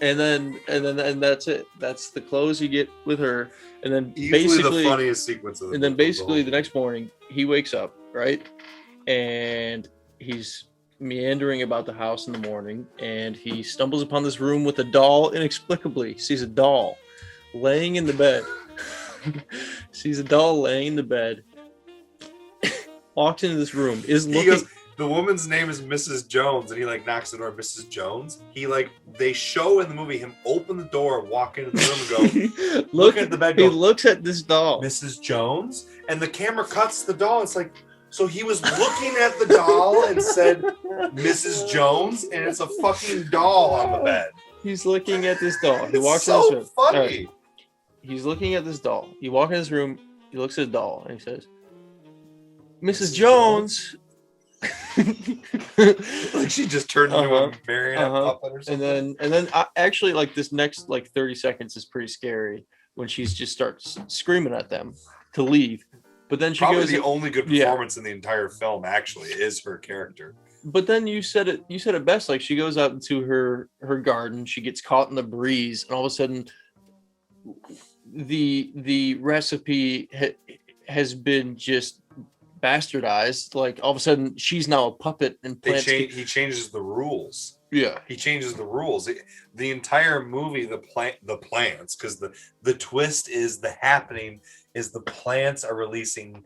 S2: And that's it. That's the close you get with her. And then
S1: easily
S2: basically
S1: the funniest sequence of the
S2: And then basically the next morning he wakes up, right? And he's meandering about the house in the morning, and he stumbles upon this room with a doll. Inexplicably, he sees a doll laying in the bed. Sees a doll laying in the bed. Walks into this room.
S1: The woman's name is Mrs. Jones, and he like knocks the door. Mrs. Jones. They show in the movie him open the door, walk into the room, and go look at the bed.
S2: He looks at this doll,
S1: Mrs. Jones, and the camera cuts the doll. It's like, so he was looking at the doll and said, Mrs. Jones, and it's a fucking doll on the bed.
S2: He's looking at this doll. He walks
S1: in
S2: this room.
S1: Funny.
S2: Right. He's looking at this doll. You walk in this room. He looks at the doll and he says, Mrs. Jones.
S1: Like she just turned into a marionette puppet or something.
S2: And then actually, like, this next like 30 seconds is pretty scary when she just starts screaming at them to leave. But then she
S1: probably
S2: goes.
S1: The only good performance in the entire film actually is her character.
S2: But then you said it best. Like, she goes out into her garden. She gets caught in the breeze, and all of a sudden, the recipe has been just bastardized. Like all of a sudden, she's now a puppet, and
S1: he changes the rules.
S2: Yeah,
S1: he changes the rules. The entire movie, the plants, because the twist is the happening is the plants are releasing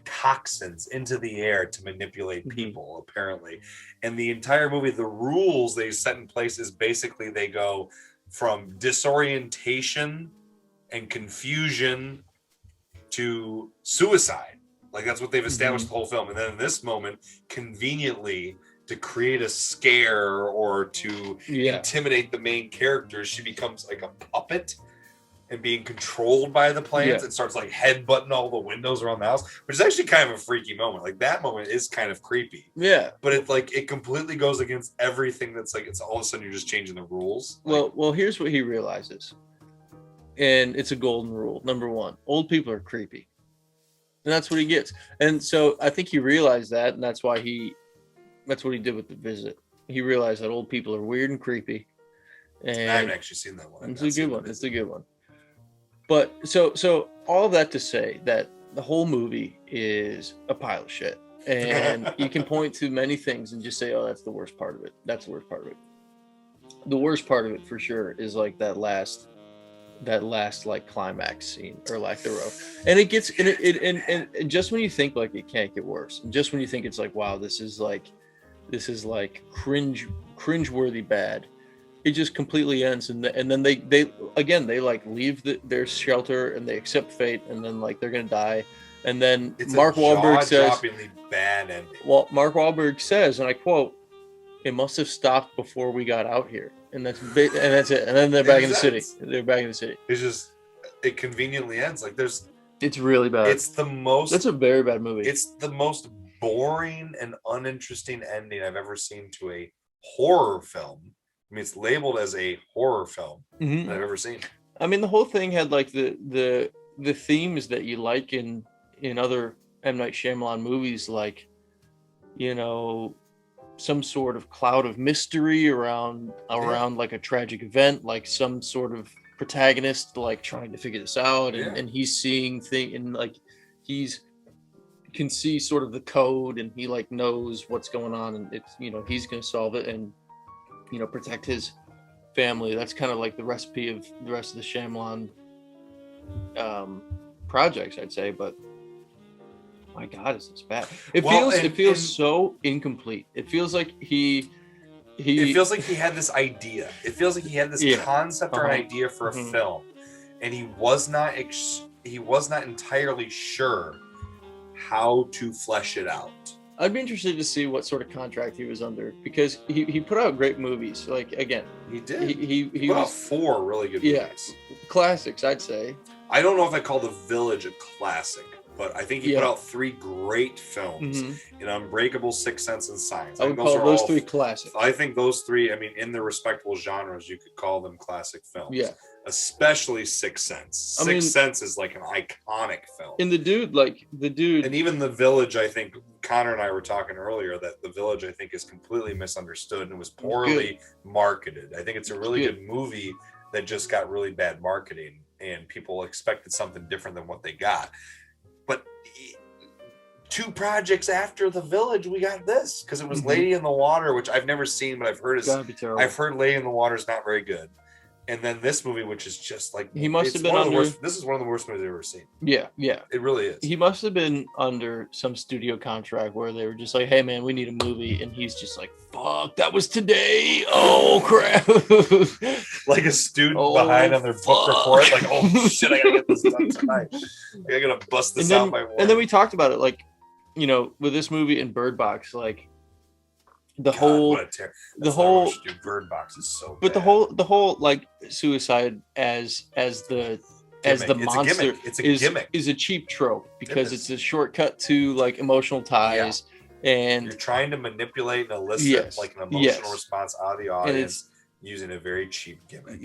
S1: toxins into the air to manipulate people, apparently. And the entire movie, the rules they set in place is basically they go from disorientation and confusion to suicide. Like that's what they've established the whole film. And then in this moment, conveniently, to create a scare or to intimidate the main character, she becomes like a puppet and being controlled by the plants and starts like headbutting all the windows around the house, which is actually kind of a freaky moment. Like that moment is kind of creepy. Yeah. But it completely goes against everything that's like, it's all of a sudden you're just changing the rules.
S2: Well, here's what he realizes. And it's a golden rule. Number one, old people are creepy. And that's what he gets. And so I think he realized that, and that's what he did with The Visit. He realized that old people are weird and creepy. And
S1: I haven't actually seen that one.
S2: It's a good one. It's a good one. But so all of that to say that the whole movie is a pile of shit. And you can point to many things and just say, oh, that's the worst part of it. That's the worst part of it. The worst part of it for sure is like that last like climax scene or lack thereof. And it gets and just when you think like it can't get worse, and just when you think it's like, wow, this is like cringe-worthy bad, it just completely ends. And then they like leave their shelter and they accept fate, and then like they're gonna die. And then Mark Wahlberg says,
S1: bad ending.
S2: Well, Mark Wahlberg says, and I quote, "It must have stopped before we got out here." And that's it. And then they're back in the city. They're back in the city.
S1: It conveniently ends. Like
S2: it's really bad. That's a very bad movie.
S1: It's the most boring and uninteresting ending I've ever seen to a horror film. I mean, it's labeled as a horror film that I've ever seen.
S2: I mean, the whole thing had like the themes that you like in other M. Night Shyamalan movies, like, you know, some sort of cloud of mystery around like a tragic event, like some sort of protagonist like trying to figure this out, and he's seeing things, and like can see sort of the code, and he like knows what's going on, and it's, you know, he's gonna solve it and, you know, protect his family. That's kind of like the recipe of the rest of the Shyamalan projects, I'd say. But my God, is this bad? It feels so incomplete. It feels like it
S1: feels like he had this idea. It feels like he had this concept or an idea for a film, and he was not entirely sure how to flesh it out.
S2: I'd be interested to see what sort of contract he was under, because he put out great movies. Like, again,
S1: he did. He put out 4 really good movies.
S2: Classics, I'd say.
S1: I don't know if I call The Village a classic, but I think he put out 3 great films in Unbreakable, Sixth Sense, and Signs.
S2: I would call those 3 classics.
S1: I think those 3, I mean, in their respectable genres, you could call them classic films.
S2: Yeah.
S1: Especially Sixth Sense. Sixth Sense is like an iconic film.
S2: And the dude.
S1: And even The Village, I think, Connor and I were talking earlier, that The Village, I think, is completely misunderstood and was poorly marketed. I think it's a really good movie that just got really bad marketing, and people expected something different than what they got. But 2 projects after The Village, we got this, because it was Lady in the Water, which I've never seen, but I've heard Lady in the Water is not very good. And then this movie, which is just like,
S2: he must have been under.
S1: This is one of the worst movies I've ever seen.
S2: Yeah,
S1: it really is.
S2: He must have been under some studio contract where they were just like, "Hey, man, we need a movie," and he's just like, "Fuck, that was today. Oh crap!"
S1: Like a student behind on their book report, like, "Oh shit, I gotta get this done tonight. I gotta bust this out by one."
S2: And then we talked about it, like, you know, with this movie and Bird Box, like. The whole
S1: Bird Box is so
S2: but
S1: bad.
S2: the whole like suicide as the monster is a cheap trope, because it's a shortcut to like emotional ties, and
S1: you're trying to manipulate and elicit like an emotional response out of the audience using a very cheap gimmick.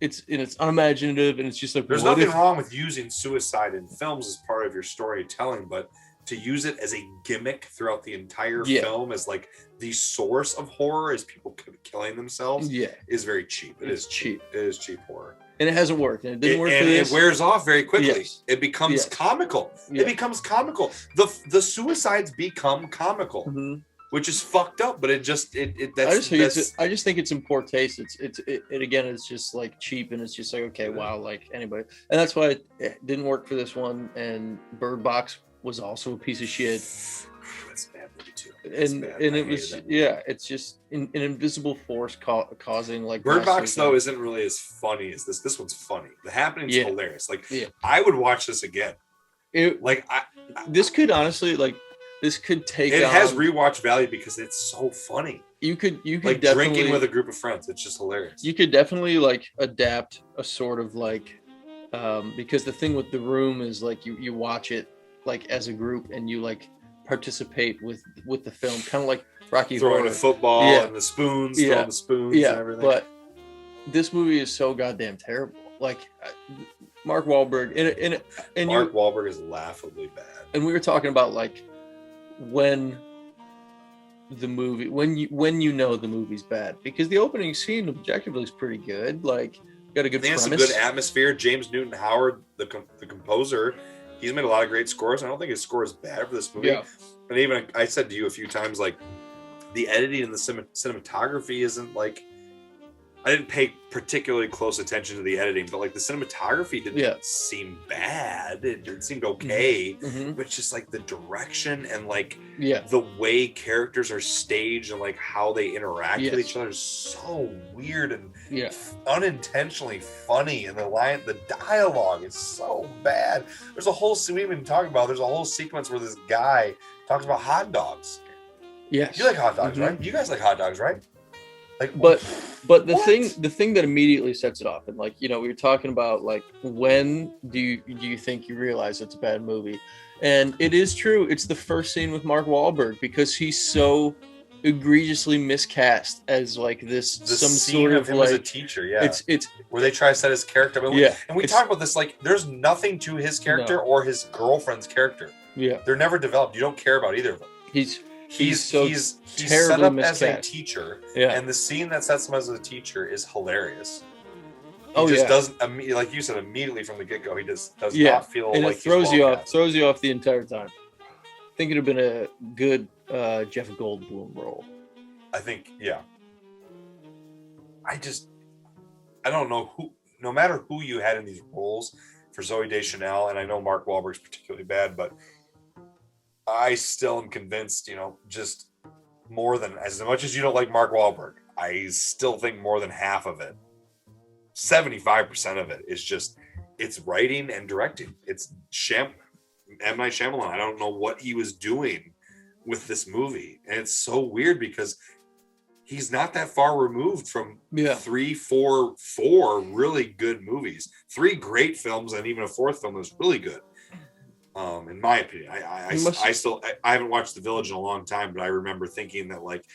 S2: It's unimaginative, and it's just like,
S1: there's nothing wrong with using suicide in films as part of your storytelling, but to use it as a gimmick throughout the entire film as like the source of horror is people killing themselves is very cheap. It is cheap horror.
S2: And it hasn't worked. And it didn't work for
S1: and
S2: this.
S1: it wears off very quickly.
S2: Yes.
S1: It becomes comical.
S2: Yeah.
S1: It becomes comical. The suicides become comical, which is fucked up. But it just
S2: I just think it's in poor taste. It again. It's just like cheap, and it's just like okay, wow, like anybody. And that's why it didn't work for this one. And Bird Box was also a piece of shit.
S1: That's a bad movie too.
S2: And it was it's just an invisible force causing like
S1: Bird Box though isn't really as funny as this. This one's funny. The Happening's hilarious. Like I would watch this again.
S2: This could honestly this could take.
S1: It has rewatch value because it's so funny.
S2: You could
S1: like drinking with a group of friends. It's just hilarious.
S2: You could definitely like adapt a sort of like because the thing with The Room is like you watch it like as a group and you like participate with the film, kind of like Rocky
S1: throwing
S2: Horror.
S1: a football and the spoons, throwing the spoons and everything.
S2: But this movie is so goddamn terrible. Like Mark Wahlberg and
S1: Mark Wahlberg is laughably bad.
S2: And we were talking about like when the movie when you know the movie's bad, because the opening scene objectively is pretty good. Like got a good premise.
S1: Some good atmosphere. James Newton Howard, the composer, he's made a lot of great scores. I don't think his score is bad for this movie.
S2: Yeah.
S1: And even I said to you a few times, like the editing and the cinematography isn't like, I didn't pay particularly close attention to the editing, but like the cinematography didn't seem bad. It seemed okay, but it's just like the direction and like the way characters are staged and like how they interact with each other is so weird and unintentionally funny. And the dialogue is so bad. There's a whole scene we've been talking about. There's a whole sequence where this guy talks about hot dogs.
S2: Yes,
S1: you like hot dogs, right? You guys like hot dogs, right? Like,
S2: but the thing that immediately sets it off, and like we were talking about like when do you think you realize it's a bad movie, and it is true. It's the first scene with Mark Wahlberg because he's so egregiously miscast as like some sort of
S1: him
S2: like
S1: as a teacher.
S2: It's
S1: where they try to set his character. But and we talk about this like there's nothing to his character or his girlfriend's character.
S2: Yeah,
S1: they're never developed. You don't care about either of them. He's set up
S2: miscast.
S1: as a teacher, and the scene that sets him as a teacher is hilarious. He doesn't, like you said, immediately from the get-go, he does not feel
S2: and
S1: like
S2: it throws you off the entire time. I think it'd have been a good Jeff Goldblum role.
S1: I think, I don't know who, no matter who you had in these roles for Zooey Deschanel, and I know Mark Wahlberg's particularly bad, but I still am convinced, just more than, as much as you don't like Mark Wahlberg, I still think more than half of it, 75% of it is just, it's writing and directing. It's M. Night Shyamalan. I don't know what he was doing with this movie. And it's so weird because he's not that far removed from 4 really good movies, 3 great films, and even a 4th film that was really good. In my opinion, I haven't watched The Village in a long time, but I remember thinking that like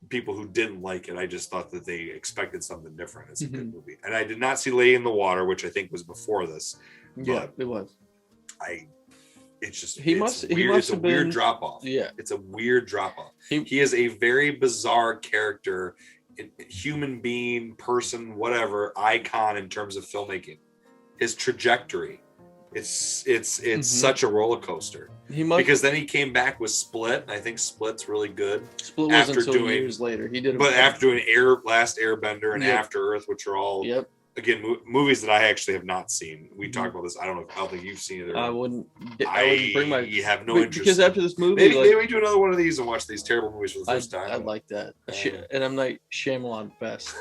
S1: people who didn't like it, I just thought that they expected something different. It's a good movie, and I did not see Lady in the Water, which I think was before this.
S2: Yeah, it was.
S1: It's just
S2: it's a
S1: weird drop off.
S2: Yeah,
S1: it's a weird drop off. He is a very bizarre character, human being, person, whatever, icon in terms of filmmaking. His trajectory. It's such a roller coaster. Because then he came back with Split, and I think Split's really good.
S2: Split wasn't until years later. He did,
S1: after doing Last Airbender and After Earth, which are all again movies that I actually have not seen. We talked about this. I don't think you've seen it.
S2: I wouldn't.
S1: I have no interest
S2: because after this movie,
S1: maybe we do another one of these and watch these terrible movies for the first time.
S2: I'd like that. And I'm like Shyamalan fest.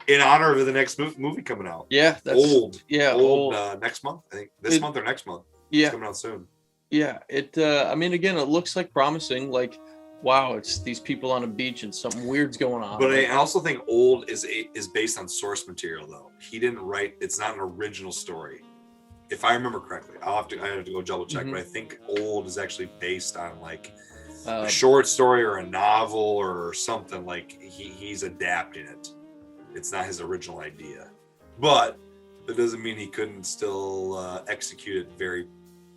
S1: In honor of the next movie coming out.
S2: Yeah, that's
S1: old.
S2: Old.
S1: Next month. I think this month or next month.
S2: Yeah,
S1: it's coming out soon.
S2: Yeah, it. I mean, again, it looks like promising. Like, wow, it's these people on a beach and something weird's going on.
S1: But I also think Old is based on source material, though. He didn't write. It's not an original story, if I remember correctly. I have to go double check. But I think Old is actually based on like a short story or a novel or something. Like he's adapting it. It's not his original idea, but that doesn't mean he couldn't still execute it very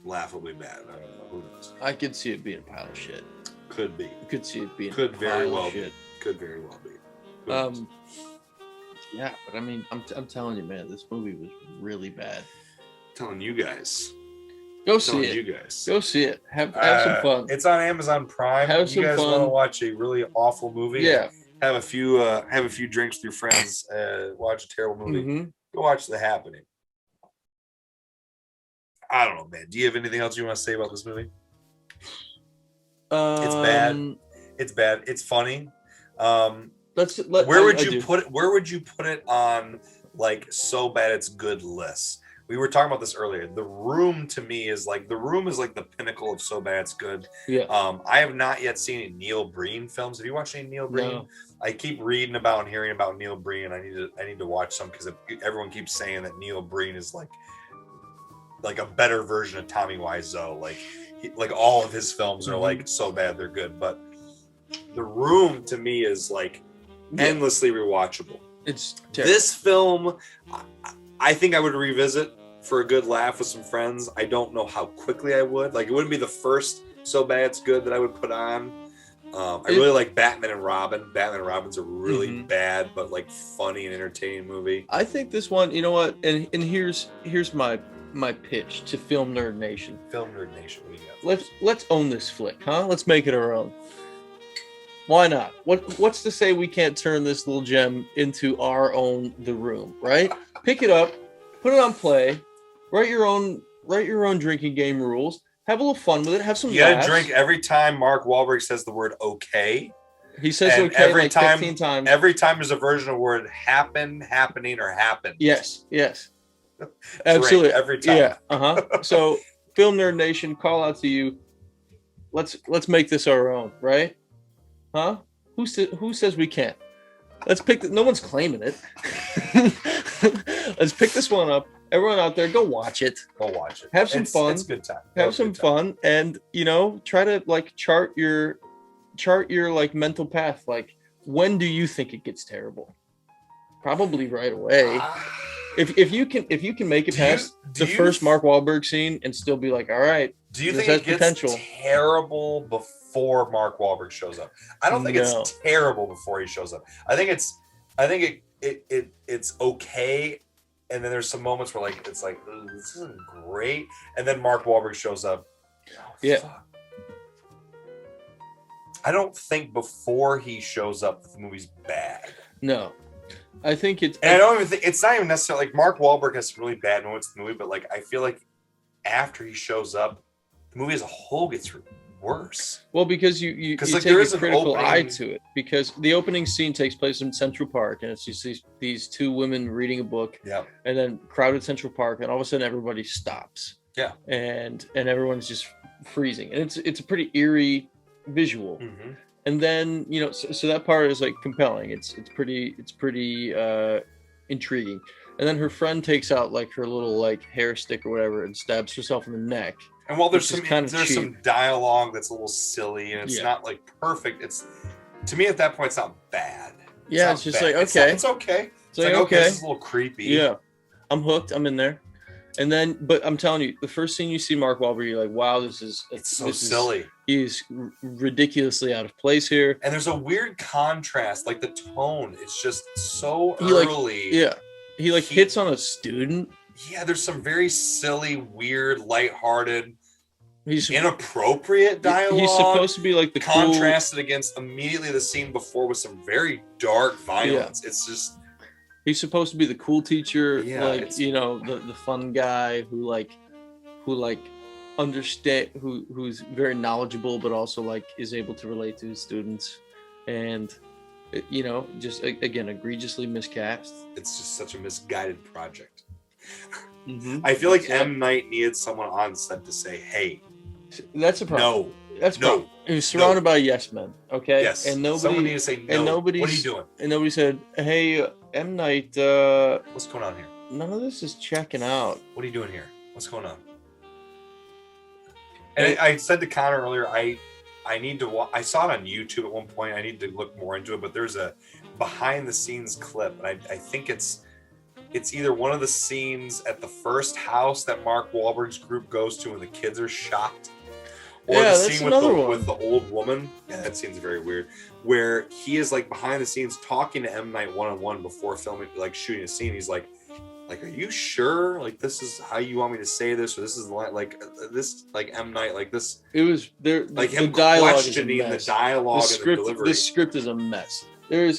S1: laughably bad. I don't know. Who knows?
S2: I could see it being a pile of shit.
S1: Could be.
S2: Could see it being
S1: could
S2: a
S1: very
S2: pile
S1: well
S2: of shit.
S1: be. Could very well be.
S2: Yeah, but I mean, I'm telling you, man, this movie was really bad.
S1: Telling you guys.
S2: Go see it.
S1: You guys.
S2: Go see it. Have some fun.
S1: It's on Amazon Prime.
S2: Have
S1: you
S2: some
S1: guys
S2: fun.
S1: want to watch a really awful movie?
S2: Yeah.
S1: Have a few drinks with your friends. Watch a terrible movie.
S2: Mm-hmm.
S1: Go watch The Happening. I don't know, man. Do you have anything else you want to say about this movie? It's bad. It's bad. It's funny. Where would you put it? Where would you put it on like so bad it's good lists? We were talking about this earlier. The Room to me is like the pinnacle of so bad it's good.
S2: Yeah.
S1: I have not yet seen any Neil Breen films. Have you watched any Neil Breen?
S2: No.
S1: I keep reading about and hearing about Neil Breen. I need to watch some because everyone keeps saying that Neil Breen is like a better version of Tommy Wiseau. Like all of his films are like so bad they're good. But The Room to me is like endlessly rewatchable.
S2: It's terrible.
S1: This film, I think I would revisit for a good laugh with some friends. I don't know how quickly I would. Like, it wouldn't be the first so bad it's good that I would put on. I really like Batman and Robin. Batman and Robin's a really bad but like funny and entertaining movie.
S2: I think this one, you know what? And here's my pitch to Film Nerd Nation.
S1: Film Nerd Nation, what do you got?
S2: Let's own this flick, huh? Let's make it our own. Why not? What's to say we can't turn this little gem into our own The Room, right? Pick it up, put it on play, write your own drinking game rules, have a little fun with it, have some laughs.
S1: You gotta drink every time Mark Wahlberg says the word okay.
S2: He says and okay like 15 times.
S1: Every time there's a version of the word happen, happening, or happen.
S2: Yes. Absolutely.
S1: Every time.
S2: Yeah. So Film Nerd Nation, call out to you. Let's make this our own, right? Huh? Who says we can't? Let's pick. No one's claiming it. Let's pick this one up. Everyone out there, go watch it.
S1: Go watch it.
S2: Have some fun.
S1: It's a good time.
S2: Have some fun, and try to like chart your like mental path. Like, when do you think it gets terrible? Probably right away. If you can make it past the first Mark Wahlberg scene and still be like, all right.
S1: Do you think it gets terrible before Mark Wahlberg shows up? I don't think it's terrible before he shows up. I think it's okay, and then there's some moments where like it's like this isn't great, and then Mark Wahlberg shows up. Fuck. I don't think before he shows up the movie's bad.
S2: No. I think it's.
S1: And I don't even think it's not even necessarily like Mark Wahlberg has some really bad moments in the movie, but like I feel like after he shows up, the movie as a whole gets worse.
S2: Well, because you
S1: like,
S2: take a critical eye to it, because the opening scene takes place in Central Park, and it's just these two women reading a book, and then crowded Central Park, and all of a sudden everybody stops, and everyone's just freezing, and it's a pretty eerie visual. And then so that part is like compelling. It's pretty intriguing. And then her friend takes out like her little like hair stick or whatever and stabs herself in the neck.
S1: And while there's some dialogue that's a little silly and it's not like perfect, it's to me at that point it's not bad.
S2: It's just bad. Like
S1: okay, it's okay. It's like okay, this is a little creepy.
S2: Yeah, I'm hooked. I'm in there. And then, but I'm telling you, the first scene you see Mark Wahlberg, you're like, wow, it's so silly. He's ridiculously out of place here.
S1: And there's a weird contrast, like the tone. It's just so early.
S2: He hits on a student.
S1: Yeah, there's some very silly, weird, lighthearted, inappropriate dialogue.
S2: He's supposed to be like the
S1: contrasted against immediately the scene before with some very dark violence. It's just.
S2: He's supposed to be the cool teacher, the fun guy who understand, who's very knowledgeable, but also like is able to relate to his students, and just again egregiously miscast.
S1: It's just such a misguided project. I feel like M. Night needed someone on set to say, "Hey,
S2: that's a problem."
S1: No,
S2: that's no. He was surrounded by yes men. Okay,
S1: yes,
S2: and nobody.
S1: Someone needed to say no.
S2: And what
S1: are you doing?
S2: And nobody said, "Hey, M. Night,
S1: what's going on here?
S2: None of this is checking out.
S1: What are you doing here? What's going on?" And I said to Connor earlier, I need to watch. I saw it on YouTube at one point. I need to look more into it, but there's a behind the scenes clip, and I think it's either one of the scenes at the first house that Mark Wahlberg's group goes to when the kids are shocked, Or
S2: Yeah,
S1: the
S2: that's
S1: scene
S2: another one.
S1: with the old woman. Yeah, that scene's very weird. Where he is like behind the scenes talking to M. Night one-on-one before filming, like shooting a scene. He's like, are you sure? Like, this is how you want me to say this, or this is this, like M. Night, like this.
S2: It was there.
S1: Like
S2: the
S1: him
S2: dialogue
S1: questioning
S2: is a
S1: the
S2: mess.
S1: dialogue and the delivery.
S2: The script is a mess. There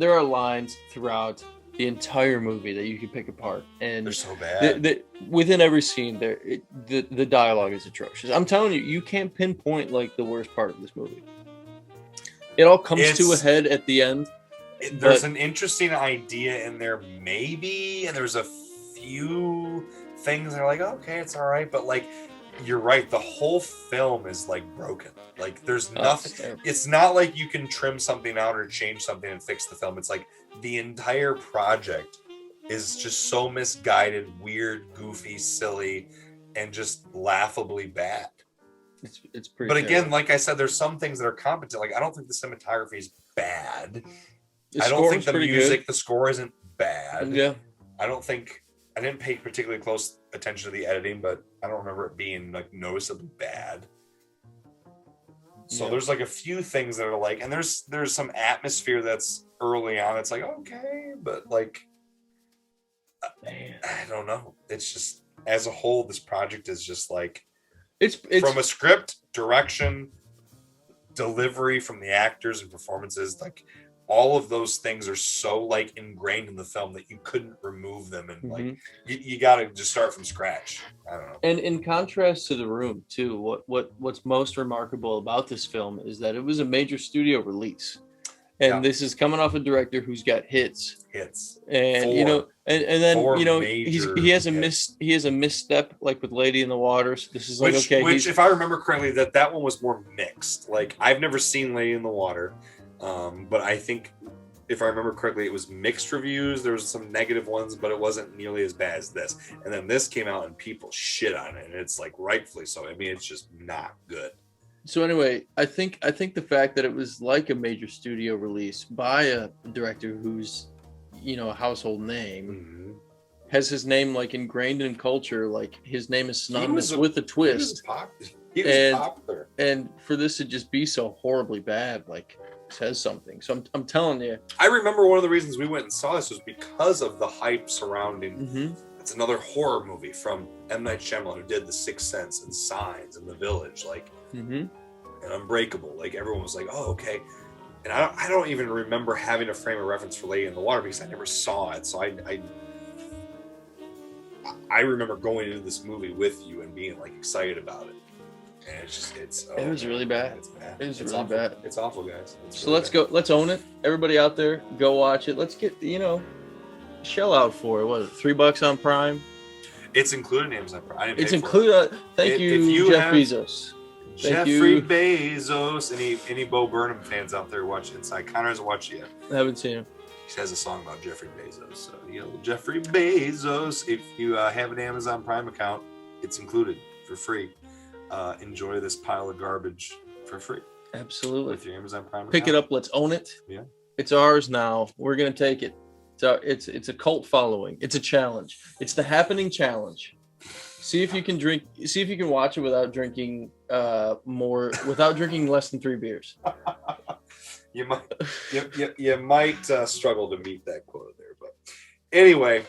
S2: are lines throughout the entire movie that you can pick apart, and
S1: they're so bad.
S2: Within every scene, the dialogue is atrocious. I'm telling you, you can't pinpoint like the worst part of this movie. It all comes to a head at the end.
S1: There's an interesting idea in there, maybe, and there's a few things that are like, okay, it's all right, but like, you're right, the whole film is like broken. Like, there's nothing. It's not like you can trim something out or change something and fix the film. It's like the entire project is just so misguided, weird, goofy, silly, and just laughably bad.
S2: It's pretty.
S1: But again, like I said, there's some things that are competent. Like, I don't think the cinematography is bad. I don't think the music, the score isn't bad.
S2: Yeah.
S1: I didn't pay particularly close attention to the editing, but I don't remember it being like noticeably bad. So there's like a few things that are like, and there's some atmosphere that's early on. It's like, okay, but like, I don't know. It's just, as a whole, this project is just like, it's from a script, direction, delivery from the actors and performances, like, all of those things are so like ingrained in the film that you couldn't remove them, and like you got to just start from scratch. I don't know. And
S2: in contrast to The Room too, what's most remarkable about this film is that it was a major studio release, and this is coming off a director who's got hits, and and then he has a misstep like with Lady in the Water. So this is like
S1: which if I remember correctly, that one was more mixed. Like, I've never seen Lady in the Water. But I think, if I remember correctly, it was mixed reviews. There was some negative ones, but it wasn't nearly as bad as this. And then this came out and people shit on it, and it's like rightfully so. I mean, it's just not good.
S2: So anyway, I think the fact that it was like a major studio release by a director who's, a household name, has his name like ingrained in culture, like his name is synonymous with a twist.
S1: He was popular.
S2: And for this to just be so horribly bad, like, says something. So I'm telling you.
S1: I remember one of the reasons we went and saw this was because of the hype surrounding. It's another horror movie from M. Night Shyamalan, who did The Sixth Sense and Signs and The Village, like, and Unbreakable. Like, everyone was like, oh, okay. And I don't even remember having a frame of reference for Lady in the Water because I never saw it. So I remember going into this movie with you and being like excited about it. And it was
S2: really bad.
S1: It's bad.
S2: It was
S1: really
S2: awful.
S1: Bad. It's awful, guys.
S2: So let's go. Let's own it. Everybody out there, go watch it. Let's get shell out for it. What is it? $3 on Prime?
S1: It's included in Amazon Prime.
S2: It's included. Thank you, Jeff Bezos.
S1: Jeffrey Bezos. Any Bo Burnham fans out there watching Inside? Connor hasn't watched it yet.
S2: I haven't seen him.
S1: He has a song about Jeffrey Bezos. So Jeffrey Bezos. If you have an Amazon Prime account, it's included for free. Enjoy this pile of garbage for free.
S2: Absolutely.
S1: With your Amazon Prime account.
S2: Pick it up. Let's own it.
S1: Yeah.
S2: It's ours now. We're gonna take it. So it's a cult following. It's a challenge. It's the happening challenge. See if you can watch it without drinking without drinking less than 3 beers.
S1: You might struggle to meet that quota there, but anyway,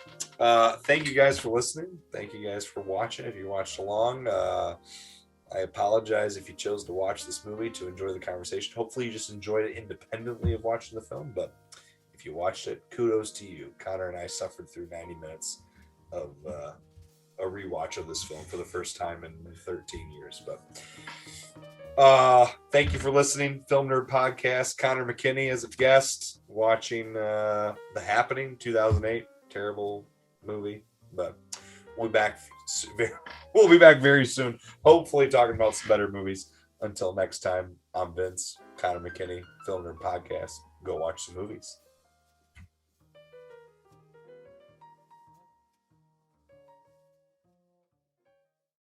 S1: thank you guys for listening. Thank you guys for watching. If you watched along, I apologize if you chose to watch this movie to enjoy the conversation. Hopefully you just enjoyed it independently of watching the film, but if you watched it, kudos to you. Connor and I suffered through 90 minutes of a rewatch of this film for the first time in 13 years. But thank you for listening. Film Nerd Podcast. Connor McKinney as a guest, watching The Happening, 2008. Terrible movie, but we'll be back. We'll be back very soon. Hopefully, talking about some better movies. Until next time, I'm Vince. Connor McKinney, Film Nerd Podcast. Go watch some movies.